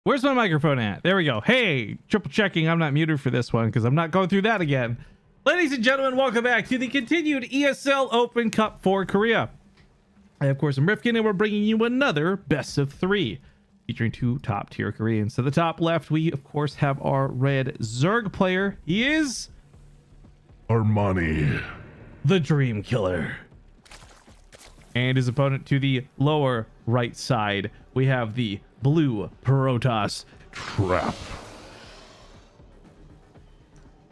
Where's my microphone at? There we go. Hey, triple checking. I'm not muted for this one because I'm not going through that again. Ladies and gentlemen, welcome back to the continued ESL Open Cup for Korea. I, of course, am Rifkin, and we're bringing you another best of three featuring two top tier Koreans. To the top left, we, of course, have our red Zerg player. He is Armani, the Dream Killer. And his opponent to the lower right side, we have the blue Protoss Trap.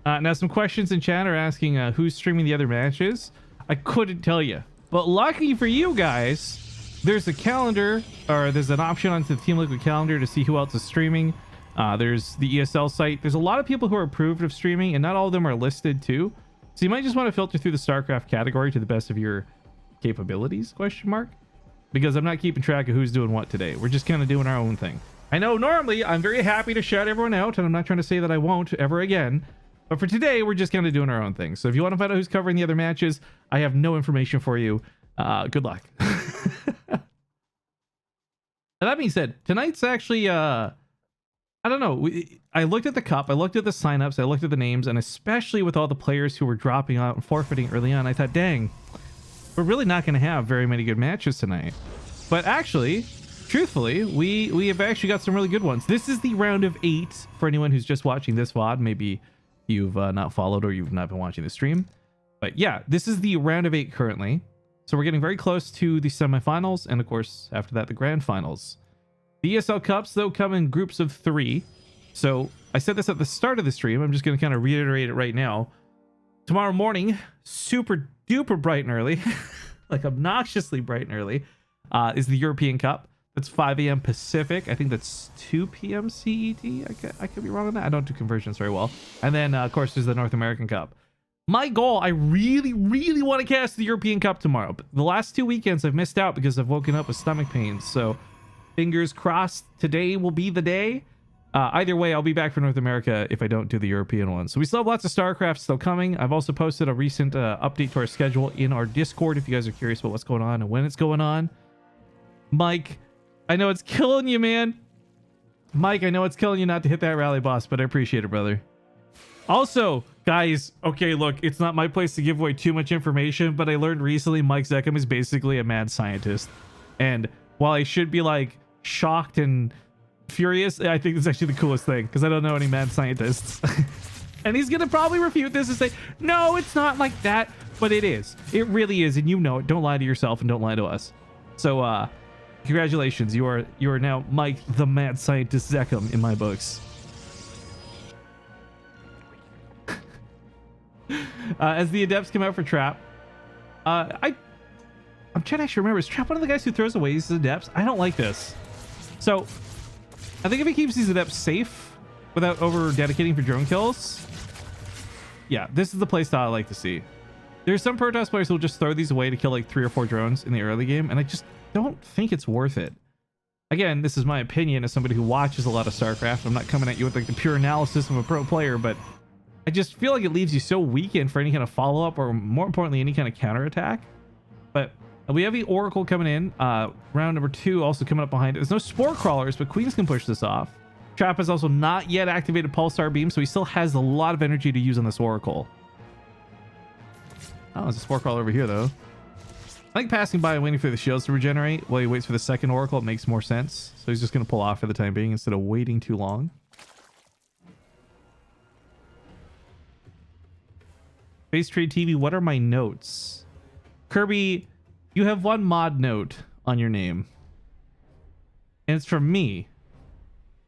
Now, some questions in chat are asking who's streaming the other matches. I couldn't tell you, but lucky for you guys, there's a calendar, or there's an option onto the Team Liquid calendar to see who else is streaming. There's the ESL site. There's a lot of people who are approved of streaming, and not all of them are listed too. So you might just want to filter through the Starcraft category to the best of your capabilities, question mark, because I'm not keeping track of who's doing what today. We're just kind of doing our own thing. I know normally I'm very happy to shout everyone out, and I'm not trying to say that I won't ever again, but for today we're just kind of doing our own thing. So if you want to find out who's covering the other matches, I have no information for you. Good luck. That being said, tonight's actually I don't know, I looked at the cup, I looked at the signups, I looked at the names, and especially with all the players who were dropping out and forfeiting early on, I thought, dang, we're really not going to have very many good matches tonight. But actually, truthfully, we have actually got some really good ones. This is the round of 8 for anyone who's just watching this VOD. Maybe you've not followed or you've not been watching the stream. But yeah, this is the round of 8 currently. So we're getting very close to the semifinals, and of course, after that, the grand finals. The ESL Cups, though, come in groups of 3. So I said this at the start of the stream. I'm just going to kind of reiterate it right now. Tomorrow morning, super duper bright and early, like obnoxiously bright and early, is the European Cup. That's 5 a.m. Pacific. I think that's 2 p.m. CET. I could be wrong on that. I don't do conversions very well. And then, of course, there's the North American Cup. My goal, I really, really want to cast the European Cup tomorrow. But the last 2 weekends, I've missed out because I've woken up with stomach pains. So fingers crossed today will be the day. Either way, I'll be back for North America if I don't do the European one. So we still have lots of StarCraft still coming. I've also posted a recent update to our schedule in our Discord if you guys are curious about what's going on and when it's going on. Mike, I know it's killing you, man. Mike, I know it's killing you not to hit that rally boss, but I appreciate it, brother. Also, guys, okay, look, it's not my place to give away too much information, but I learned recently Mike Zeckham is basically a mad scientist. And while I should be like shocked and furious, I think it's actually the coolest thing because I don't know any mad scientists. And he's gonna probably refute this and say, no, it's not like that, but it is. It really is, and you know it. Don't lie to yourself and don't lie to us. So congratulations, you are now Mike the mad scientist Zeckham in my books. As the adepts come out for Trap, I'm trying to actually remember, is Trap one of the guys who throws away his adepts? I don't like this. So I think if he keeps these adepts safe without over dedicating for drone kills, yeah, this is the play style I like to see. There's some Protoss players who will just throw these away to kill like 3 or 4 drones in the early game, and I just don't think it's worth it. Again, this is my opinion as somebody who watches a lot of StarCraft. I'm not coming at you with like the pure analysis of a pro player, but I just feel like it leaves you so weakened for any kind of follow-up or, more importantly, any kind of counterattack. But we have the Oracle coming in. Round number 2 also coming up behind it. There's no Spore Crawlers, but Queens can push this off. Trap has also not yet activated Pulsar Beam, so he still has a lot of energy to use on this Oracle. Oh, there's a Spore Crawler over here, though. I think passing by and waiting for the shields to regenerate while he waits for the second Oracle, it makes more sense. So he's just going to pull off for the time being instead of waiting too long. Base Trade TV, what are my notes? Kirby, you have one mod note on your name. And it's from me.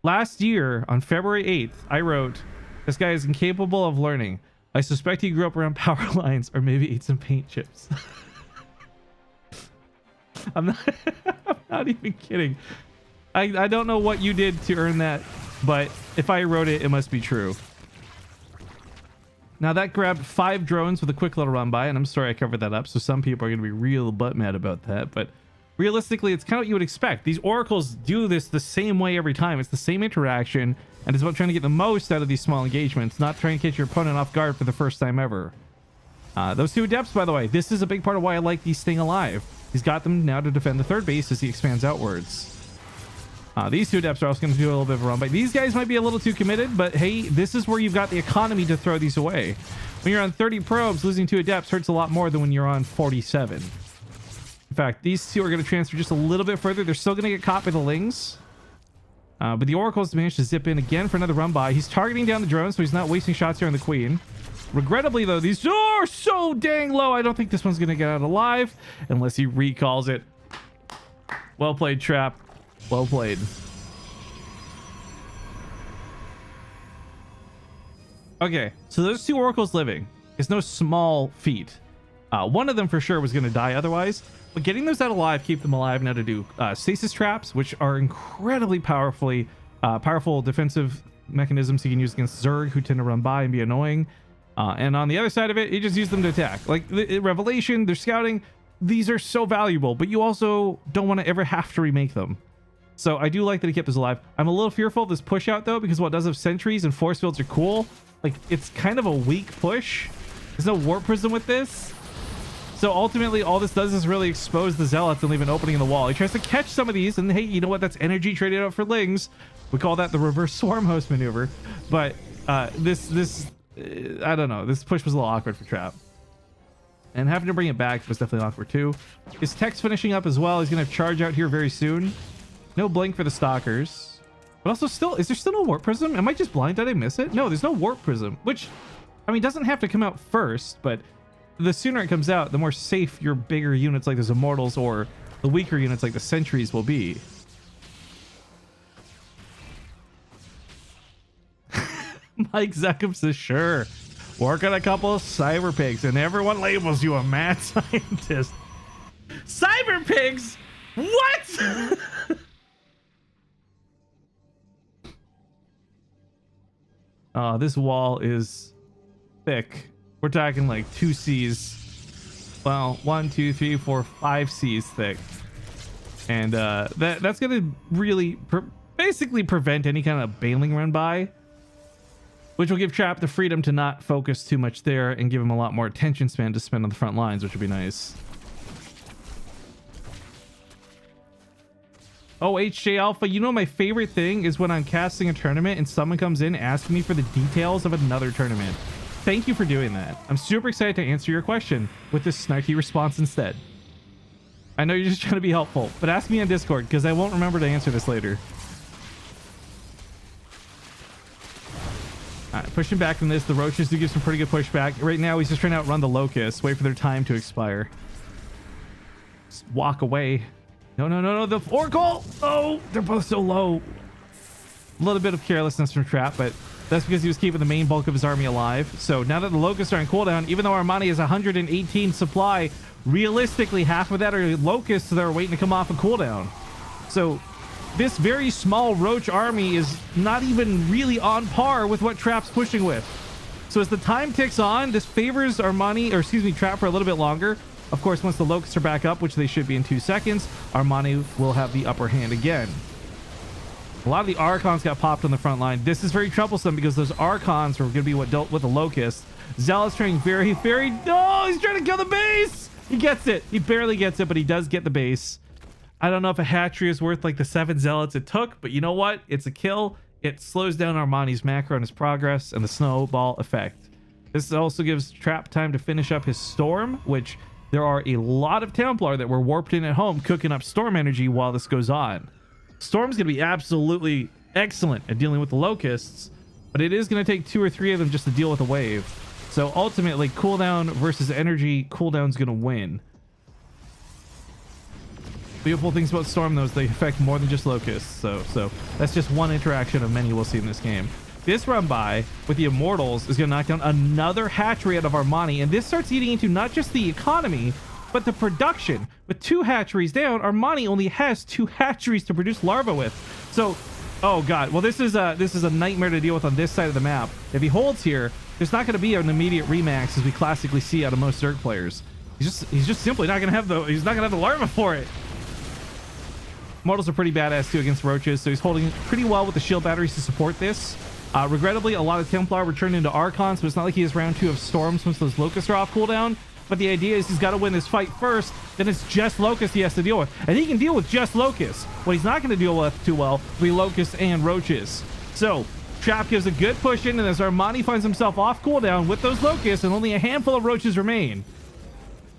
Last year, on February 8th, I wrote, this guy is incapable of learning. I suspect he grew up around power lines or maybe ate some paint chips. I'm not even kidding. I don't know what you did to earn that, but if I wrote it, it must be true. Now that grabbed 5 drones with a quick little run by, and I'm sorry I covered that up, so some people are going to be real butt mad about that, but realistically, it's kind of what you would expect. These oracles do this the same way every time. It's the same interaction, and it's about trying to get the most out of these small engagements, not trying to catch your opponent off guard for the first time ever. Those 2 adepts, by the way, this is a big part of why I like these staying alive. He's got them now to defend the 3rd base as he expands outwards. These two adepts are also going to do a little bit of a run by. These guys might be a little too committed, but hey, this is where you've got the economy to throw these away. When you're on 30 probes, losing 2 adepts hurts a lot more than when you're on 47. In fact, these two are going to transfer just a little bit further. They're still going to get caught by the Lings. But the Oracle's managed to zip in again for another run by. He's targeting down the drone, so he's not wasting shots here on the Queen. Regrettably, though, these are so dang low. I don't think this one's going to get out alive unless he recalls it. Well played, Trap. Well played. Okay, so those 2 Oracles living is no small feat. One of them for sure was going to die otherwise, but getting those out alive, keep them alive now to do stasis traps, which are incredibly powerful defensive mechanisms you can use against Zerg, who tend to run by and be annoying. And on the other side of it, you just use them to attack. Like Revelation, they're scouting. These are so valuable, but you also don't want to ever have to remake them. So I do like that he kept this alive. I'm a little fearful of this push out though, because what it does have sentries and force fields are cool. Like it's kind of a weak push. There's no warp prism with this. So ultimately all this does is really expose the zealots and leave an opening in the wall. He tries to catch some of these and hey, you know what? That's energy traded out for Lings. We call that the reverse swarm host maneuver. But this I don't know. This push was a little awkward for Trap. And having to bring it back was definitely awkward too. His tech's finishing up as well. He's going to charge out here very soon. No blink for the Stalkers. But also still, is there still no warp prism? Am I just blind? Did I miss it? No, there's no warp prism, which, I mean, doesn't have to come out first, but the sooner it comes out, the more safe your bigger units like those Immortals or the weaker units like the Sentries will be. Mike Zuckham says, sure. Work on a couple of cyber pigs and everyone labels you a mad scientist. Cyber pigs? What? This wall is thick. We're talking like 2 Cs. Well, 1, 2, 3, 4, 5 Cs thick. And that's going to really basically prevent any kind of bailing run by, which will give Trap the freedom to not focus too much there and give him a lot more attention span to spend on the front lines, which would be nice. Oh, HJ Alpha, you know my favorite thing is when I'm casting a tournament and someone comes in asking me for the details of another tournament. Thank you for doing that. I'm super excited to answer your question with this snarky response instead. I know you're just trying to be helpful, but ask me on Discord because I won't remember to answer this later. All right, pushing back from this. The Roaches do give some pretty good pushback. Right now, he's just trying to outrun the Locusts. Wait for their time to expire. Just walk away. No, no, no, no. The Oracle! Oh, they're both so low. A little bit of carelessness from Trap, but that's because he was keeping the main bulk of his army alive. So now that the Locusts are on cooldown, even though Armani has 118 supply, realistically, half of that are Locusts that are waiting to come off a cooldown. So this very small Roach army is not even really on par with what Trap's pushing with. So as the time ticks on, this favors Armani, or excuse me, Trap for a little bit longer. Of course, once the Locusts are back up, which they should be in 2 seconds, Armani will have the upper hand again. A lot of the Archons got popped on the front line. This is very troublesome because those Archons are going to be what dealt with the Locusts. Zealot's trying very... No, he's trying to kill the base! He gets it. He barely gets it, but he does get the base. I don't know if a hatchery is worth like the 7 Zealots it took, but you know what? It's a kill. It slows down Armani's macro and his progress and the snowball effect. This also gives Trap time to finish up his Storm, which... there are a lot of Templar that were warped in at home cooking up Storm energy while this goes on. Storm's going to be absolutely excellent at dealing with the Locusts, but it is going to take 2 or 3 of them just to deal with a wave. So ultimately, cooldown versus energy, cooldown's going to win. Beautiful things about Storm, though, is they affect more than just Locusts. So that's just one interaction of many we'll see in this game. This run by with the Immortals is going to knock down another hatchery out of Armani, and this starts eating into not just the economy, but the production. With 2 hatcheries down, Armani only has 2 hatcheries to produce larvae with. So, oh god, well this is a nightmare to deal with on this side of the map. If he holds here, there's not going to be an immediate remax as we classically see out of most Zerg players. He's just simply not going to have the larva for it. Immortals are pretty badass too against Roaches, so he's holding pretty well with the shield batteries to support this. Regrettably, a lot of Templar were turned into Archons, but it's not like he has round 2 of Storms once those Locusts are off cooldown. But the idea is he's got to win this fight first. Then it's just Locust he has to deal with. And he can deal with just Locust. What he's not going to deal with too well will be Locust and Roaches. So Trap gives a good push in, and as Armani finds himself off cooldown with those Locusts, and only a handful of Roaches remain.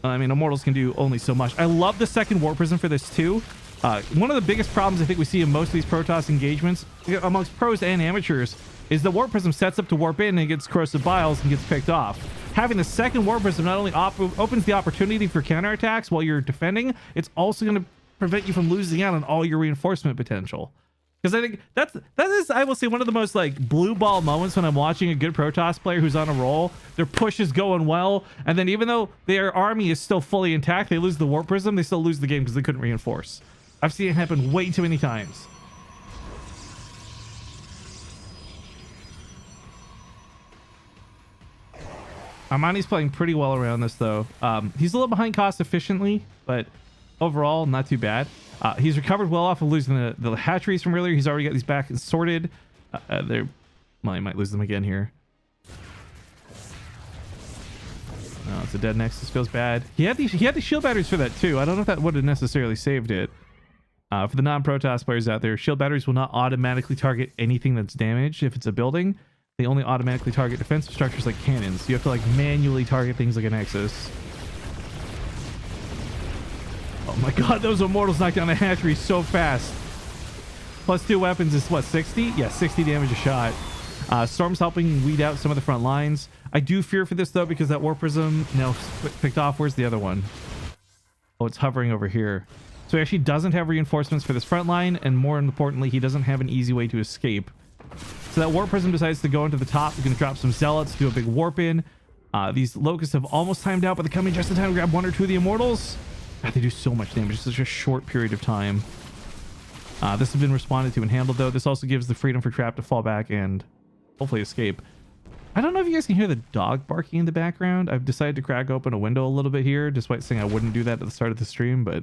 I mean, Immortals can do only so much. I love the second Warp Prism for this too. One of the biggest problems I think we see in most of these Protoss engagements, amongst pros and amateurs, is the Warp Prism sets up to warp in and gets Corrosive Biles and gets picked off. Having the second Warp Prism not only opens the opportunity for counterattacks while you're defending, it's also going to prevent you from losing out on all your reinforcement potential. Because I think that is, I will say, one of the most like blue ball moments when I'm watching a good Protoss player who's on a roll. Their push is going well, and then even though their army is still fully intact, they lose the Warp Prism, they still lose the game because they couldn't reinforce. I've seen it happen way too many times. Armani's playing pretty well around this though. He's a little behind cost efficiently, but overall not too bad. He's recovered well off of losing the hatcheries from earlier. He's already got these back and sorted. Well, he might lose them again here. No, it's a dead Nexus. Feels bad. He had the shield batteries for that too. I don't know if that would have necessarily saved it. For the non-Protoss players out there, shield batteries will not automatically target anything that's damaged if it's a building. They only automatically target defensive structures like cannons. You have to like manually target things like a Nexus. Oh my god, those Immortals knock down a hatchery so fast. +2 weapons is what, 60? Yeah, 60 damage a shot. Storm's helping weed out some of the front lines. I do fear for this though, because that Warp Prism, no, picked off. Where's the other one? Oh, it's hovering over here. So he actually doesn't have reinforcements for this front line, and more importantly, he doesn't have an easy way to escape. So that Warp Prism decides to go into the top. He's going to drop some Zealots, do a big warp in. These Locusts have almost timed out, but they're coming just in time to grab 1 or 2 of the Immortals. God, they do so much damage in such a short period of time. This has been responded to and handled though. This also gives the freedom for Trap to fall back and hopefully escape. I don't know if you guys can hear the dog barking in the background. I've decided to crack open a window a little bit here, despite saying I wouldn't do that at the start of the stream, but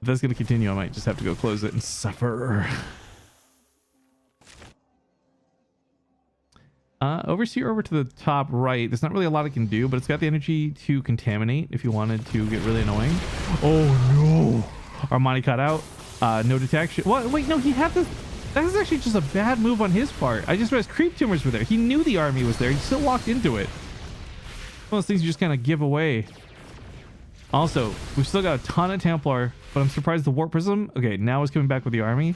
if that's going to continue, I might just have to go close it and suffer. Overseer over to the top right. There's not really a lot it can do, but it's got the energy to contaminate if you wanted to get really annoying. Oh no! Armani cut out. No detection. What? Wait, no, he had this. That is actually just a bad move on his part. I just realized creep tumors were there. He knew the army was there. He still walked into it. One of those things you just kind of give away. Also, we've still got a ton of Templar, but I'm surprised the Warp Prism, okay, now is coming back with the army.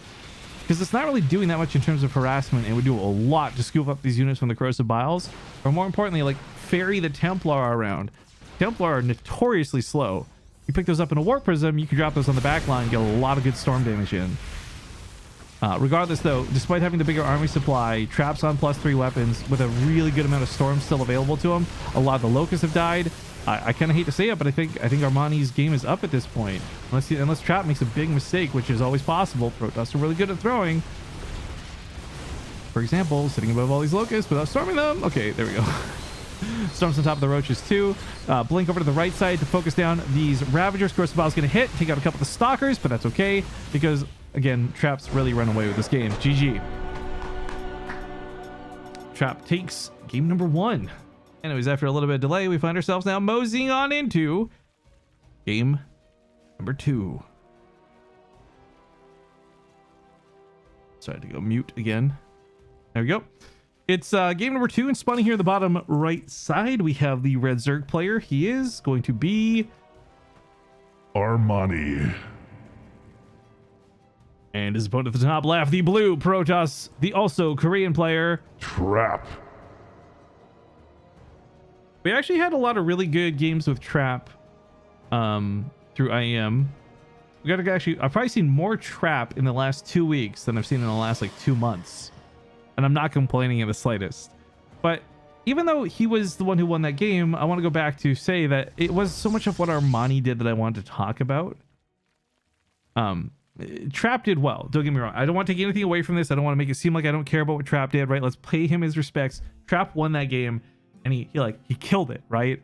Because it's not really doing that much in terms of harassment, and would do a lot to scoop up these units from the Corrosive Biles. Or more importantly, like, ferry the Templar around. Templar are notoriously slow. You pick those up in a Warp Prism, you can drop those on the back line and get a lot of good storm damage in. Regardless though, despite having the bigger army supply, Trap's on +3 weapons with a really good amount of storms still available to him. A lot of the Locusts have died. I kind of hate to say it, but I think Armani's game is up at this point. Unless Trap makes a big mistake, which is always possible. Protoss are really good at throwing. For example, sitting above all these Locusts without storming them. Okay, there we go. Storms on top of the Roaches too. Blink over to the right side to focus down these Ravagers. Corrosive Bile's going to hit, take out a couple of the Stalkers, but that's okay because, again, Trap's really run away with this game. GG. Trap takes game number 1. Anyways, after a little bit of delay, we find ourselves now moseying on into game number 2. Sorry to go mute again. There we go. It's game number 2, and spawning here in the bottom right side, we have the red Zerg player. He is going to be Armani. And his opponent at the top left, the blue Protoss, the also Korean player, Trap. We actually had a lot of really good games with Trap through IEM. We got to actually, I've probably seen more Trap in the last 2 weeks than I've seen in the last like 2 months. And I'm not complaining in the slightest. But even though he was the one who won that game, I want to go back to say that it was so much of what Armani did that I wanted to talk about. Trap did well. Don't get me wrong. I don't want to take anything away from this. I don't want to make it seem like I don't care about what Trap did, right? Let's pay him his respects. Trap won that game, and he killed it, right?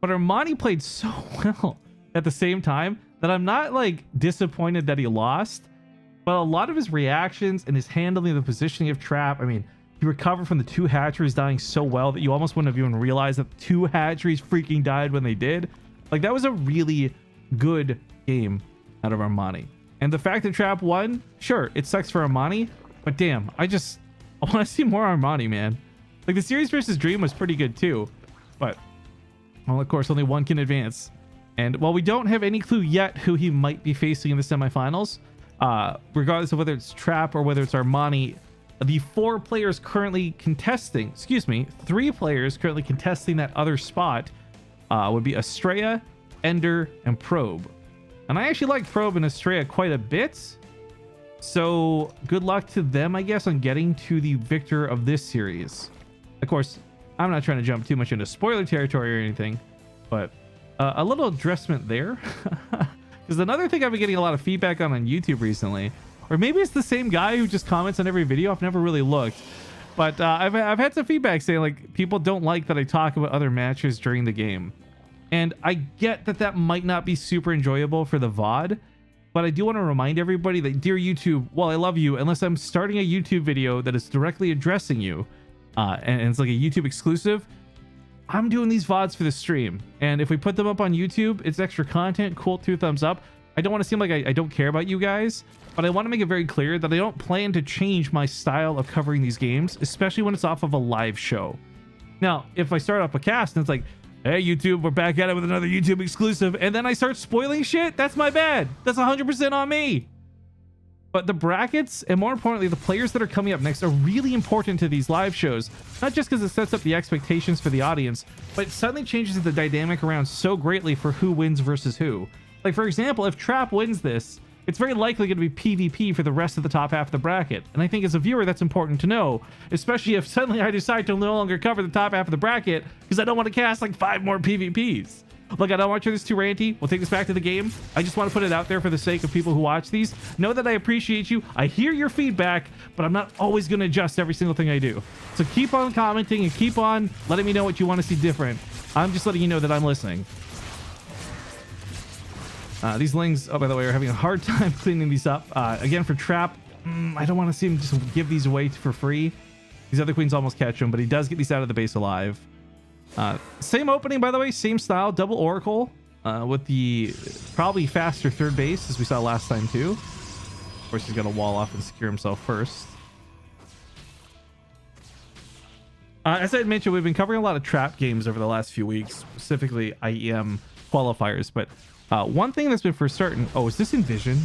But Armani played so well at the same time that I'm not like disappointed that he lost. But a lot of his reactions and his handling of the positioning of Trap, I mean, he recovered from the 2 hatcheries dying so well that you almost wouldn't have even realized that 2 hatcheries freaking died when they did. Like, that was a really good game out of Armani. And the fact that Trap won, sure, it sucks for Armani, but damn, I want to see more Armani, man. Like, the series versus Dream was pretty good too, but, well, of course, only one can advance. And while we don't have any clue yet who he might be facing in the semifinals, regardless of whether it's Trap or whether it's Armani, the 3 players currently contesting that other spot would be Estrella, Ender, and Probe. And I actually like Probe and Estrella quite a bit. So good luck to them, I guess, on getting to the victor of this series. Of course, I'm not trying to jump too much into spoiler territory or anything, but a little addressment there. Because another thing I've been getting a lot of feedback on YouTube recently, or maybe it's the same guy who just comments on every video. I've never really looked, but I've had some feedback saying like people don't like that I talk about other matches during the game. And I get that that might not be super enjoyable for the VOD, but I do want to remind everybody that, dear YouTube, well, I love you, unless I'm starting a YouTube video that is directly addressing you, and it's like a YouTube exclusive, I'm doing these VODs for the stream. And if we put them up on YouTube, it's extra content, cool, 2 thumbs up. I don't want to seem like I don't care about you guys, but I want to make it very clear that I don't plan to change my style of covering these games, especially when it's off of a live show. Now, if I start up a cast and it's like, hey, YouTube, we're back at it with another YouTube exclusive, and then I start spoiling shit, that's my bad. That's 100% on me. But the brackets, and more importantly, the players that are coming up next, are really important to these live shows. Not just because it sets up the expectations for the audience, but it suddenly changes the dynamic around so greatly for who wins versus who. Like, for example, if Trap wins this, it's very likely going to be PvP for the rest of the top half of the bracket. And I think as a viewer, that's important to know, especially if suddenly I decide to no longer cover the top half of the bracket because I don't want to cast like 5 more PvPs. Look, I don't want you this too ranty. We'll take this back to the game. I just want to put it out there for the sake of people who watch these. Know that I appreciate you. I hear your feedback, but I'm not always going to adjust every single thing I do. So keep on commenting and keep on letting me know what you want to see different. I'm just letting you know that I'm listening. These Lings, oh, by the way, are having a hard time cleaning these up. Again, for Trap, I don't want to see him just give these away for free. These other queens almost catch him, but he does get these out of the base alive. Same opening, by the way, same style, double Oracle, with the probably faster third base, as we saw last time too. Of course, he's got to wall off and secure himself first. As I had mentioned, we've been covering a lot of Trap games over the last few weeks, specifically IEM qualifiers, but one thing that's been for certain... Oh, is this Envision?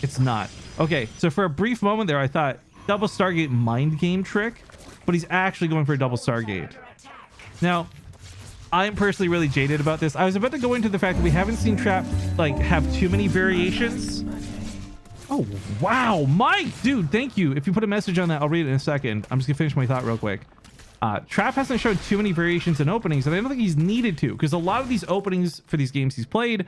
It's not. Okay, so for a brief moment there, I thought double Stargate mind game trick, but he's actually going for a double Stargate. Now, I'm personally really jaded about this. I was about to go into the fact that we haven't seen Trap like have too many variations. Oh, wow. Mike, dude, thank you. If you put a message on that, I'll read it in a second. I'm just gonna finish my thought real quick. Trap hasn't shown too many variations in openings, and I don't think he's needed to, because a lot of these openings for these games he's played,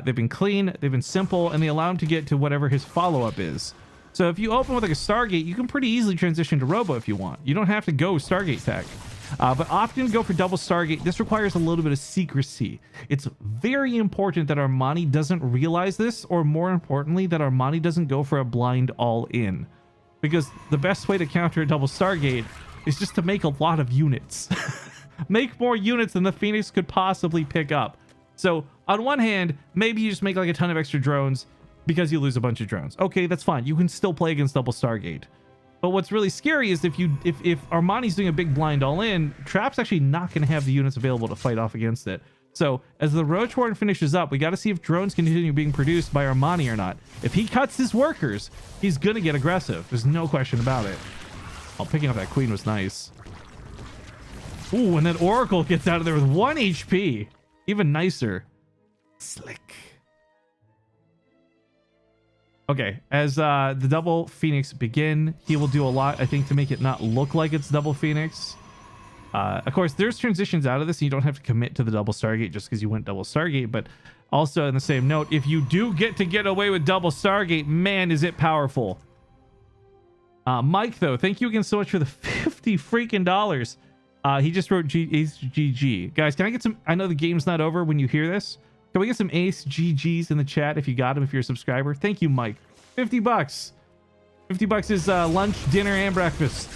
they've been clean, they've been simple, and they allow him to get to whatever his follow-up is. So if you open with like a Stargate, you can pretty easily transition to Robo if you want. You don't have to go Stargate tech. But often go for double Stargate. This requires a little bit of secrecy. It's very important that Armani doesn't realize this, or more importantly, that Armani doesn't go for a blind all-in. Because the best way to counter a double Stargate is just to make a lot of units. Make more units than the Phoenix could possibly pick up. So on one hand, maybe you just make like a ton of extra drones because you lose a bunch of drones. Okay, that's fine. You can still play against double Stargate. But what's really scary is if Armani's doing a big blind all-in, Trap's actually not going to have the units available to fight off against it. So as the Roach Warren finishes up, we got to see if drones continue being produced by Armani or not. If he cuts his workers, he's going to get aggressive. There's no question about it. Oh, picking up that queen was nice. Ooh, and then Oracle gets out of there with 1 HP. Even nicer. Slick. Okay, as the double Phoenix begin, he will do a lot, I think, to make it not look like it's double Phoenix. Of course, there's transitions out of this, and you don't have to commit to the double Stargate just because you went double Stargate. But also, in the same note, if you do get away with double Stargate, man, is it powerful. Mike, though, thank you again so much for the 50 freaking dollars. He just wrote Ace GG. Guys, can I get some... I know the game's not over when you hear this. Can we get some Ace GGs in the chat if you got them, if you're a subscriber? Thank you, Mike. 50 bucks. 50 bucks is lunch, dinner, and breakfast.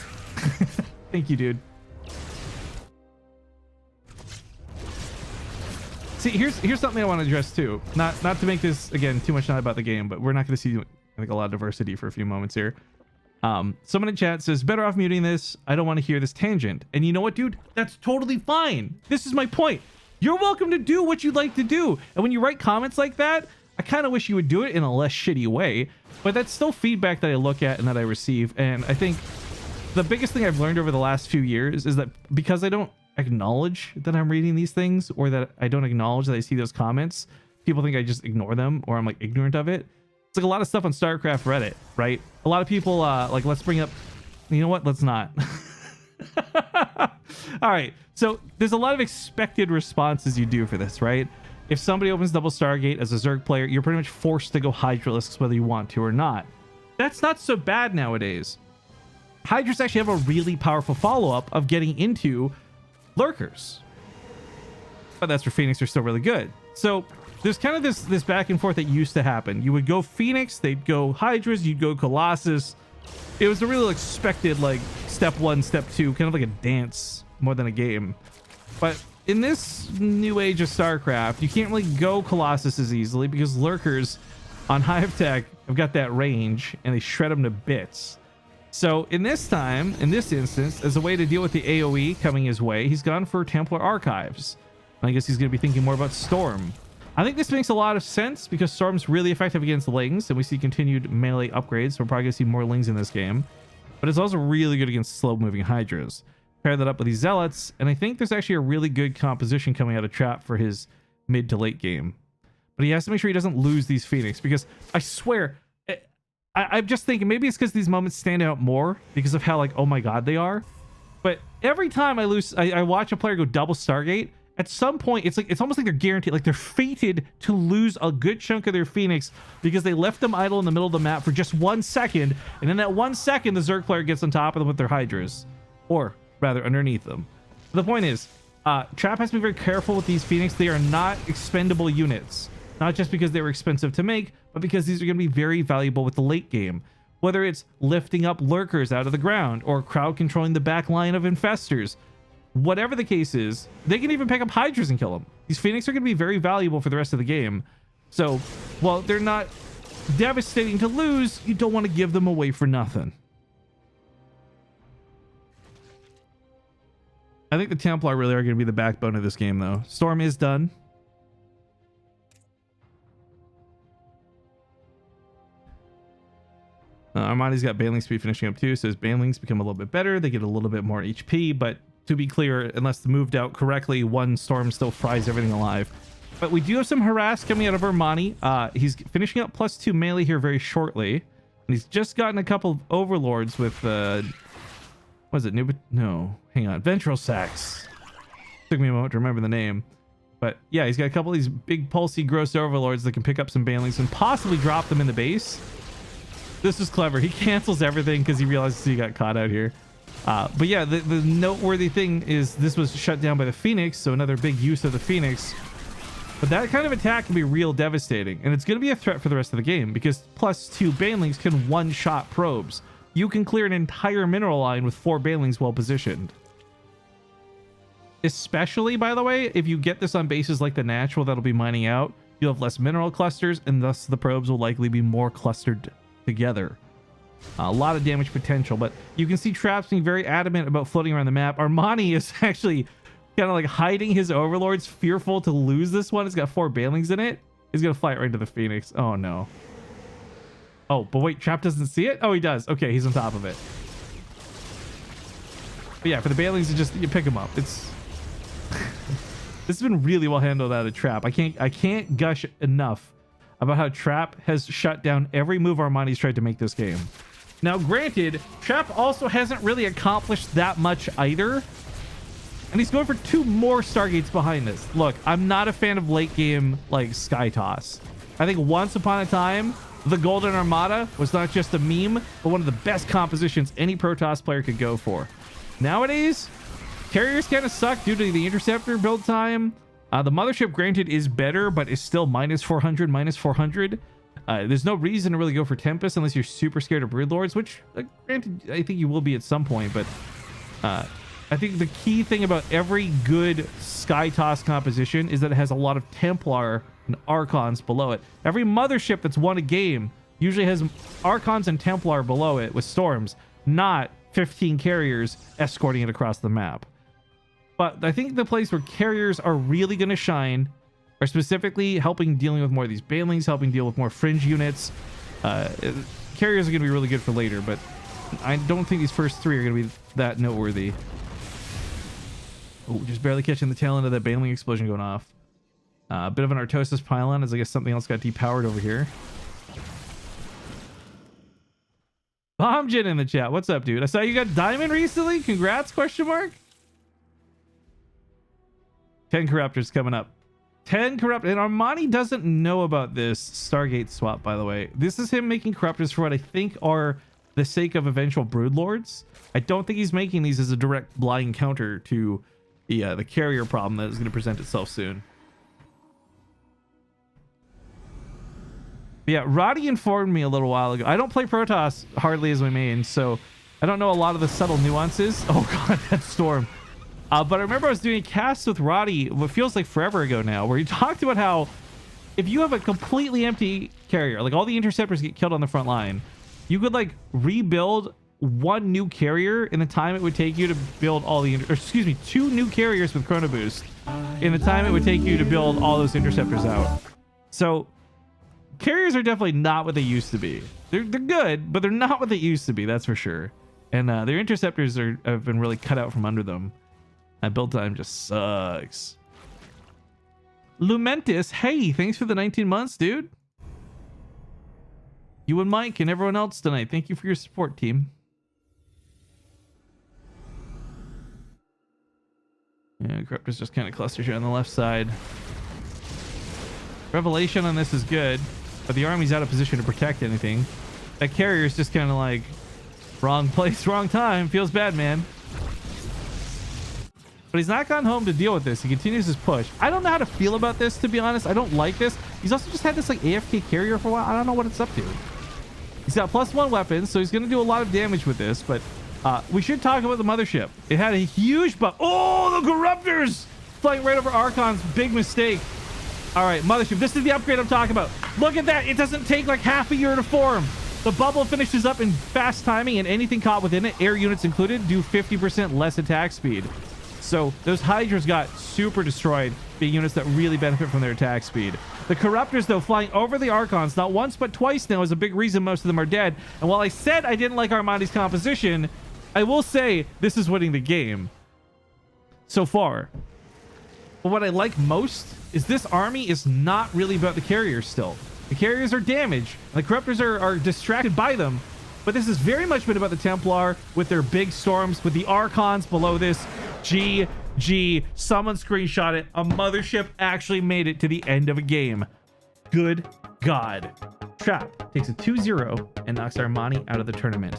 Thank you, dude. see, here's something I want to address too. Not to make this again too much not about the game, but we're not going to see like a lot of diversity for a few moments here. Someone in chat says, better off muting this. I don't want to hear this tangent. And you know what, dude? That's totally fine. This is my point. You're welcome to do what you'd like to do. And when you write comments like that, I kind of wish you would do it in a less shitty way. But that's still feedback that I look at and that I receive. And I think the biggest thing I've learned over the last few years is that because I don't acknowledge that I'm reading these things, or that I don't acknowledge that I see those comments, people think I just ignore them or I'm like ignorant of it. It's like a lot of stuff on Starcraft Reddit, right? A lot of people like, let's bring up, you know what? Let's not. All right. So there's a lot of expected responses you do for this, right? If somebody opens double Stargate as a Zerg player, you're pretty much forced to go Hydralisks whether you want to or not. That's not so bad nowadays. Hydras actually have a really powerful follow-up of getting into lurkers. But that's where Phoenix are still really good. So there's kind of this back and forth that used to happen. You would go Phoenix, they'd go Hydras, you'd go Colossus. It was a real expected like step 1, step 2, kind of like a dance more than a game. But in this new age of StarCraft, you can't really go Colossus as easily because lurkers on Hive Tech have got that range and they shred them to bits. So in this instance, as a way to deal with the AoE coming his way, he's gone for Templar Archives. And I guess he's going to be thinking more about Storm. I think this makes a lot of sense because Storm's really effective against Lings, and we see continued melee upgrades, so we're probably going to see more Lings in this game. But it's also really good against slow-moving Hydras. Pair that up with these Zealots, and I think there's actually a really good composition coming out of Trap for his mid to late game. But he has to make sure he doesn't lose these Phoenix, because I swear, I'm just thinking maybe it's because these moments stand out more because of how like, oh my god they are. But every time I watch a player go double Stargate, at some point it's almost like they're guaranteed, like they're fated to lose a good chunk of their Phoenix because they left them idle in the middle of the map for just 1 second, and in that 1 second the Zerg player gets on top of them with their Hydras, or rather underneath them. The point is, Trap has to be very careful with these Phoenix. They are not expendable units, not just because they were expensive to make, but because these are going to be very valuable with the late game. Whether it's lifting up lurkers out of the ground or crowd controlling the back line of infestors, whatever the case is, they can even pick up Hydras and kill them. These Phoenix are going to be very valuable for the rest of the game. So while they're not devastating to lose, you don't want to give them away for nothing. I think the Templar really are going to be the backbone of this game, though. Storm is done. Armani's got Baneling speed finishing up too, so his Banelings become a little bit better. They get a little bit more HP, but to be clear, unless moved out correctly, one Storm still fries everything alive. But we do have some harass coming out of Armani. He's finishing up +2 melee here very shortly. And he's just gotten a couple of Overlords with, what is it? No, hang on. Ventral Sacs. Took me a moment to remember the name. But yeah, he's got a couple of these big pulsy gross Overlords that can pick up some Banelings and possibly drop them in the base. This is clever. He cancels everything because he realizes he got caught out here. But yeah, the noteworthy thing is this was shut down by the Phoenix, so another big use of the Phoenix. But that kind of attack can be real devastating, and it's going to be a threat for the rest of the game because +2 Banelings can one-shot probes. You can clear an entire mineral line with 4 Banelings well positioned. Especially, by the way, if you get this on bases like the natural that'll be mining out, you'll have less mineral clusters, and thus the probes will likely be more clustered together. A lot of damage potential, but you can see Traps being very adamant about floating around the map. Armani is actually kind of like hiding his Overlords, fearful to lose this one. It's got 4 Banelings in it. He's gonna fly it right into the Phoenix. Oh no. Oh, but wait, Trap doesn't see it? Oh, he does. Okay, he's on top of it. But yeah, for the Banelings, you pick him up. It's this has been really well handled out of Trap. I can't gush enough about how Trap has shut down every move Armani's tried to make this game. Now, granted, Trap also hasn't really accomplished that much either. And he's going for 2 more Stargates behind this. Look, I'm not a fan of late game, like, Sky Toss. I think once upon a time, the Golden Armada was not just a meme, but one of the best compositions any Protoss player could go for. Nowadays, carriers kind of suck due to the Interceptor build time. The Mothership, granted, is better, but is still -400, -400. There's no reason to really go for Tempest unless you're super scared of Broodlords, which, granted, I think you will be at some point, but I think the key thing about every good Sky Toss composition is that it has a lot of Templar and Archons below it. Every mothership that's won a game usually has Archons and Templar below it with Storms, not 15 carriers escorting it across the map. But I think the place where carriers are really going to shine are specifically helping dealing with more of these banelings, helping deal with more fringe units. Carriers are going to be really good for later, but I don't think these first three are going to be that noteworthy. Oh, just barely catching the tail end of that baneling explosion going off. A bit of an Artosis pylon as I guess something else got depowered over here. Bombjin in the chat. What's up, dude? I saw you got diamond recently. Congrats, question mark. 10 corruptors coming up. 10 corrupt, and Armani doesn't know about this Stargate swap, by the way. This is him making corruptors for what I think are the sake of eventual broodlords. I don't think he's making these as a direct blind counter to the carrier problem that is going to present itself soon. But yeah, Roddy informed me a little while ago. I don't play Protoss hardly as my main, so I don't know a lot of the subtle nuances. Oh god, that storm. But I remember I was doing a cast with Roddy, what feels like forever ago now, where he talked about how if you have a completely empty carrier, like all the interceptors get killed on the front line, you could like rebuild one new carrier in the time it would take you to build all the, two new carriers with Chrono Boost in the time it would take you to build all those interceptors out. So carriers are definitely not what they used to be. They're good, but they're not what they used to be, that's for sure. And their interceptors have been really cut out from under them. That build time just sucks. Lumentis, hey, thanks for the 19 months, dude. You and Mike and everyone else tonight. Thank you for your support, team. Yeah, Corruptors just kind of clusters here on the left side. Revelation on this is good, but the army's out of position to protect anything. That carrier is just kind of like wrong place, wrong time. Feels bad, man. But he's not gone home to deal with this. He continues his push. I don't know how to feel about this, to be honest. I don't like this. He's also just had this like AFK carrier for a while. I don't know what it's up to. He's got +1 weapons, so he's going to do a lot of damage with this. But we should talk about the mothership. It had a huge buff. Oh, the Corruptors flying right over Archons. Big mistake. All right, mothership. This is the upgrade I'm talking about. Look at that. It doesn't take like half a year to form. The bubble finishes up in fast timing, and anything caught within it, air units included, do 50% less attack speed. So those Hydras got super destroyed, being units that really benefit from their attack speed. The Corruptors, though, flying over the Archons, not once but twice now, is a big reason most of them are dead. And while I said I didn't like Armani's composition, I will say this is winning the game so far. But what I like most is this army is not really about the carriers still. The carriers are damaged, and the Corruptors are distracted by them. But this has very much been about the Templar with their big storms, with the Archons below this. GG. Someone screenshot it. A mothership actually made it to the end of a game. Good God. Trap takes a 2-0 and knocks Armani out of the tournament.